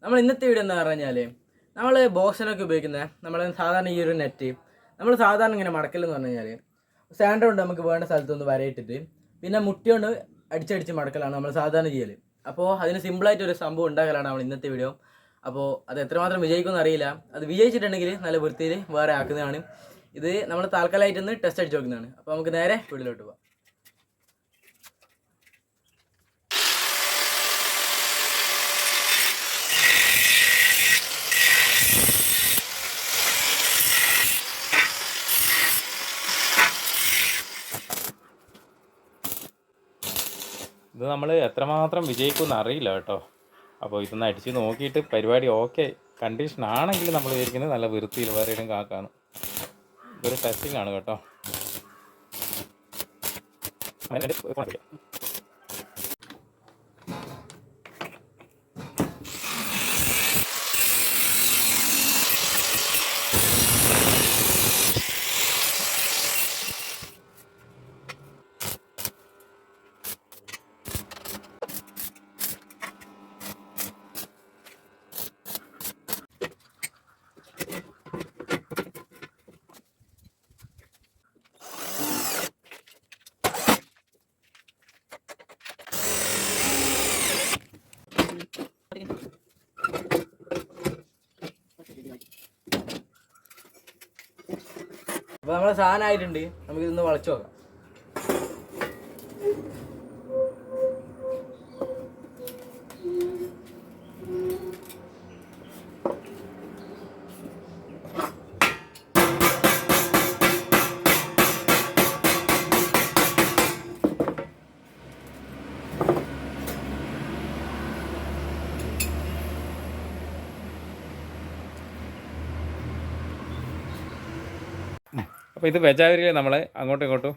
നമ്മൾ ഇന്നത്തെ വീഡിയോ എന്താ പറഞ്ഞാൽ നമ്മൾ ബോക്സിനൊക്കെ ഉപയോഗിക്കുന്ന നമ്മൾ സാധാരണ ഈ ഒരു നെറ്റ് നമ്മൾ സാധാരണ ഇങ്ങനെ മടക്കലെന്ന് പറഞ്ഞു കഴിഞ്ഞാൽ സാൻഡർ കൊണ്ട് നമുക്ക് വേണ്ട സ്ഥലത്തൊന്ന് വരയിട്ടിട്ട് പിന്നെ മുട്ടി കൊണ്ട് അടിച്ചടിച്ച് മടക്കലാണ് നമ്മൾ സാധാരണ ചെയ്യൽ. അപ്പോൾ അതിന് സിമ്പിളായിട്ടൊരു സംഭവം ഉണ്ടാക്കലാണ് നമ്മൾ ഇന്നത്തെ വീഡിയോ. അപ്പോൾ അത് എത്രമാത്രം വിജയിക്കുമെന്ന് അറിയില്ല. അത് വിജയിച്ചിട്ടുണ്ടെങ്കിൽ നല്ല വൃത്തിയിൽ വേറെ ആക്കുന്നതാണ്. ഇത് നമ്മൾ താൽക്കാലമായിട്ടൊന്ന് ടെസ്റ്റ് അടിച്ച് നോക്കുന്നതാണ്. അപ്പോൾ നമുക്ക് നേരെ വീട്ടിലോട്ട് പോകാം. ഇത് നമ്മൾ എത്രമാത്രം വിജയിക്കുമെന്ന് അറിയില്ല കേട്ടോ. അപ്പോൾ ഇതൊന്ന് അടിച്ച് നോക്കിയിട്ട് പരിപാടി ഓക്കെ കണ്ടീഷൻ ആണെങ്കിൽ നമ്മൾ വിചാരിക്കുന്നത് നല്ല വൃത്തിയിൽ വേറെ ഇടം കാക്കാണ്. ഇതൊരു ടെസ്റ്റിംഗ് ആണ് കേട്ടോ. അപ്പോൾ നമ്മളെ സാധനം ആയിട്ടുണ്ട്. നമുക്കിതൊന്ന് വളച്ചു നോക്കാം. അപ്പോൾ ഇത് വെജാവരിയിൽ നമ്മൾ അങ്ങോട്ടും ഇങ്ങോട്ടും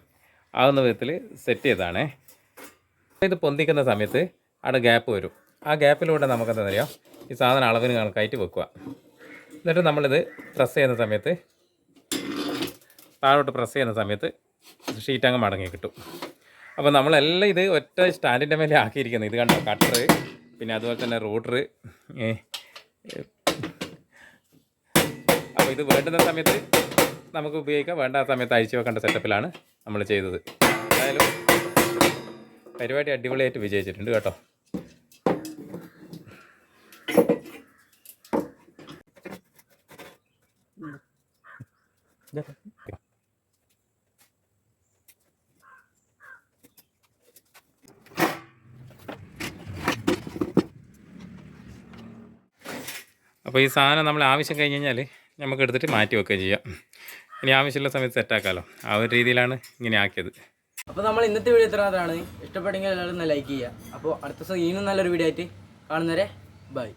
ആകുന്ന വിധത്തിൽ സെറ്റ് ചെയ്തതാണേ. ഇത് പൊന്തിക്കുന്ന സമയത്ത് അവിടെ ഗ്യാപ്പ് വരും. ആ ഗ്യാപ്പിലൂടെ നമുക്കെന്താ അറിയാം ഈ സാധനം അളവിന് കണക്കായിട്ട് വെക്കുക. എന്നിട്ട് നമ്മളിത് പ്രസ് ചെയ്യുന്ന സമയത്ത് താഴോട്ട് പ്രസ് ചെയ്യുന്ന സമയത്ത് ഷീറ്റ് അങ്ങ് മടങ്ങി കിട്ടും. അപ്പോൾ നമ്മളെല്ലാം ഇത് ഒറ്റ സ്റ്റാൻഡിൻ്റെ മേലെ ആക്കിയിരിക്കുന്നത്. ഇത് കണ്ടോ, കട്ടർ, പിന്നെ അതുപോലെ തന്നെ റൂട്ടർ. അപ്പോൾ ഇത് വേണ്ടുന്ന സമയത്ത് നമുക്ക് ഉപയോഗിക്കാം, വേണ്ട സമയത്ത് അഴിച്ചു വെക്കേണ്ട സെറ്റപ്പിലാണ് നമ്മൾ ചെയ്തത്. എന്തായാലും പരിപാടി അടിപൊളിയായിട്ട് വിജയിച്ചിട്ടുണ്ട് കേട്ടോ. അപ്പോൾ ഈ സാധനം നമ്മൾ ആവശ്യം കഴിഞ്ഞ് കഴിഞ്ഞാൽ നമുക്ക് എടുത്തിട്ട് മാറ്റി വെക്കുകയും ചെയ്യാം. ഇനി ആവശ്യമുള്ള സമയത്ത് സെറ്റാക്കാമല്ലോ. ആ ഒരു രീതിയിലാണ് ഇങ്ങനെ ആക്കിയത്. അപ്പോൾ നമ്മൾ ഇന്നത്തെ വീഡിയോ ഇത്ര മാത്രമാണ്. ഇഷ്ടപ്പെട്ടെങ്കിൽ എല്ലാവരും ലൈക്ക് ചെയ്യുക. അപ്പോൾ അടുത്ത ദിവസം ഇനിയും നല്ലൊരു വീഡിയോ ആയിട്ട് കാണുന്നവരെ ബൈ.